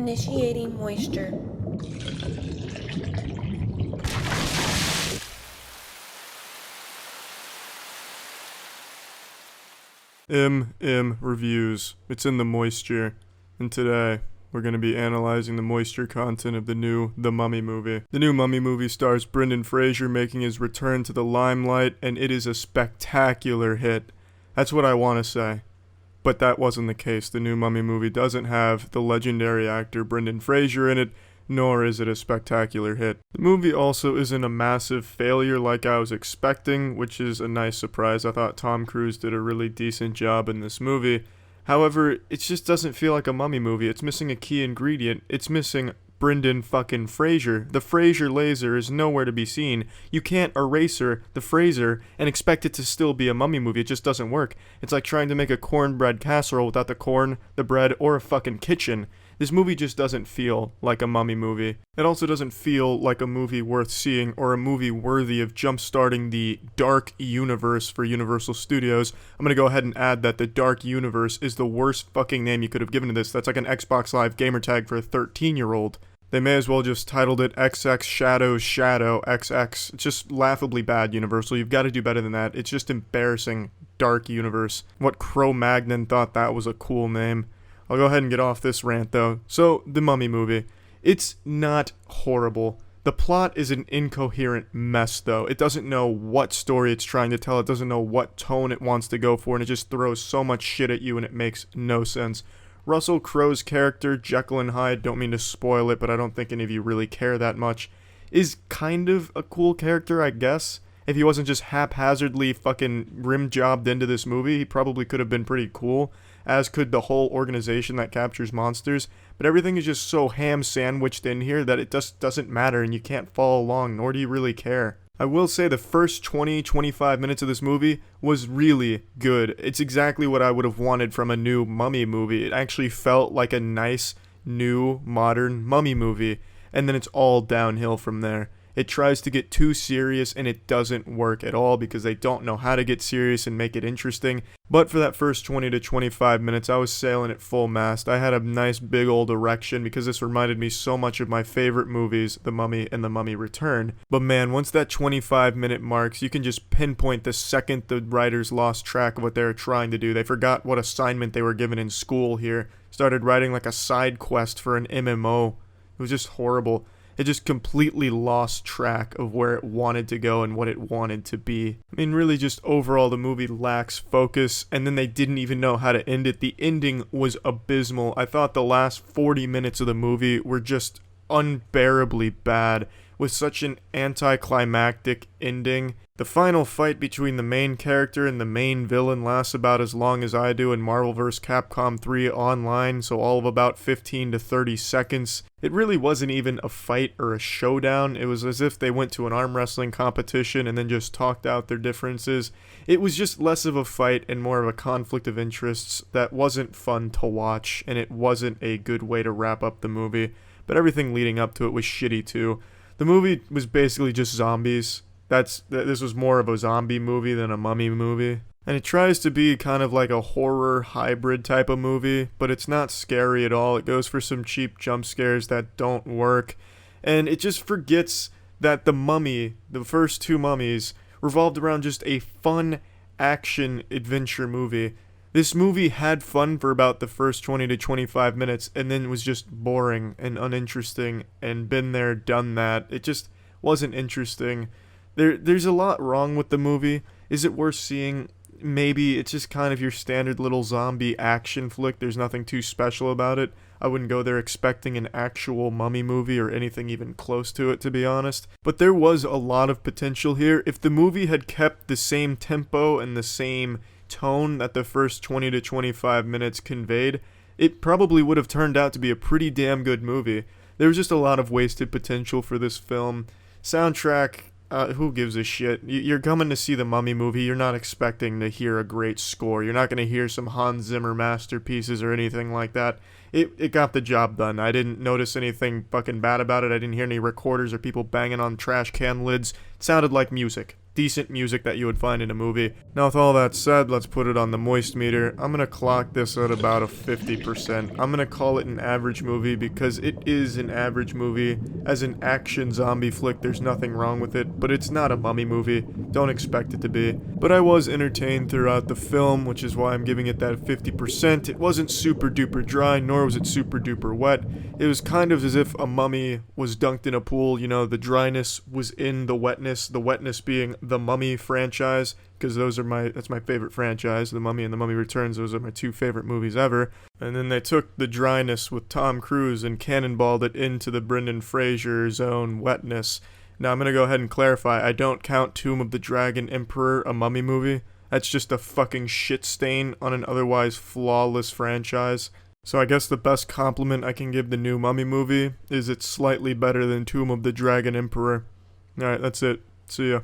Initiating moisture. Reviews. It's in the moisture. And today, we're going to be analyzing the moisture content of the new The Mummy movie. The new Mummy movie stars Brendan Fraser making his return to the limelight, and it is a spectacular hit. That's what I want to say. But that wasn't the case. The new Mummy movie doesn't have the legendary actor Brendan Fraser in it, nor is it a spectacular hit. The movie also isn't a massive failure like I was expecting, which is a nice surprise. I thought Tom Cruise did a really decent job in this movie. However, it just doesn't feel like a Mummy movie. It's missing a key ingredient. It's missing Brendan fucking Fraser. The Fraser laser is nowhere to be seen. You can't eraser the Fraser and expect it to still be a Mummy movie. It just doesn't work. It's like trying to make a cornbread casserole without the corn, the bread, or a fucking kitchen. This movie just doesn't feel like a Mummy movie. It also doesn't feel like a movie worth seeing or a movie worthy of jump-starting the Dark Universe for Universal Studios. I'm gonna go ahead and add that the Dark Universe is the worst fucking name you could have given to this. That's like an Xbox Live gamertag for a 13-year-old. They may as well just titled it XX Shadows Shadow XX. It's just laughably bad, Universal. You've got to do better than that. It's just embarrassing. Dark Universe. What Cro-Magnon thought that was a cool name. I'll go ahead and get off this rant, though. So, the Mummy movie. It's not horrible. The plot is an incoherent mess, though. It doesn't know what story it's trying to tell. It doesn't know what tone it wants to go for, and it just throws so much shit at you, and it makes no sense. Russell Crowe's character, Jekyll and Hyde, don't mean to spoil it, but I don't think any of you really care that much, is kind of a cool character, I guess. If he wasn't just haphazardly fucking rim-jobbed into this movie, he probably could have been pretty cool, as could the whole organization that captures monsters, but everything is just so ham-sandwiched in here that it just doesn't matter and you can't follow along, nor do you really care. I will say the first 20-25 minutes of this movie was really good. It's exactly what I would have wanted from a new Mummy movie. It actually felt like a nice, new, modern Mummy movie, and then it's all downhill from there. It tries to get too serious and it doesn't work at all because they don't know how to get serious and make it interesting. But for that first 20 to 25 minutes, I was sailing at full mast. I had a nice big old erection because this reminded me so much of my favorite movies, The Mummy and The Mummy Return. But man, once that 25-minute marks, you can just pinpoint the second the writers lost track of what they were trying to do. They forgot what assignment they were given in school here. Started writing like a side quest for an MMO. It was just horrible. It just completely lost track of where it wanted to go and what it wanted to be. I mean, really just overall the movie lacks focus, and then they didn't even know how to end it. The ending was abysmal. I thought the last 40 minutes of the movie were just unbearably bad, with such an anticlimactic ending. The final fight between the main character and the main villain lasts about as long as I do in Marvel vs. Capcom 3 Online, so all of about 15 to 30 seconds. It really wasn't even a fight or a showdown. It was as if they went to an arm wrestling competition and then just talked out their differences. It was just less of a fight and more of a conflict of interests that wasn't fun to watch, and it wasn't a good way to wrap up the movie. But everything leading up to it was shitty too. The movie was basically just zombies. This was more of a zombie movie than a Mummy movie. And it tries to be kind of like a horror hybrid type of movie, but it's not scary at all. It goes for some cheap jump scares that don't work. And it just forgets that The Mummy, the first two Mummies, revolved around just a fun action adventure movie. This movie had fun for about the first 20 to 25 minutes, and then was just boring and uninteresting, and been there, done that. It just wasn't interesting. There's a lot wrong with the movie. Is it worth seeing? Maybe. It's just kind of your standard little zombie action flick. There's nothing too special about it. I wouldn't go there expecting an actual Mummy movie or anything even close to it, to be honest. But there was a lot of potential here. If the movie had kept the same tempo and the same tone that the first 20 to 25 minutes conveyed, it probably would have turned out to be a pretty damn good movie. There was just a lot of wasted potential for this film. Soundtrack, who gives a shit? You're coming to see the Mummy movie, you're not expecting to hear a great score. You're not going to hear some Hans Zimmer masterpieces or anything like that. It got the job done. I didn't notice anything fucking bad about it. I didn't hear any recorders or people banging on trash can lids. It sounded like music. decent music that you would find in a movie. Now with all that said, let's put it on the moist meter. I'm gonna clock this at about a 50%. I'm gonna call it an average movie because it is an average movie. As an action zombie flick, there's nothing wrong with it, but it's not a mummy movie. Don't expect it to be. But I was entertained throughout the film, which is why I'm giving it that 50%. It wasn't super duper dry, nor was it super duper wet. It was kind of as if a mummy was dunked in a pool. You know, the dryness was in the wetness being the Mummy franchise, because that's my favorite franchise, The Mummy and The Mummy Returns. Those are my two favorite movies ever. And then they took the dryness with Tom Cruise and cannonballed it into the Brendan Fraser zone wetness. Now I'm gonna go ahead and clarify, I don't count Tomb of the Dragon Emperor a mummy movie. That's just a fucking shit stain on an otherwise flawless franchise. So I guess the best compliment I can give the new Mummy movie is it's slightly better than Tomb of the Dragon Emperor. Alright, that's it. See ya.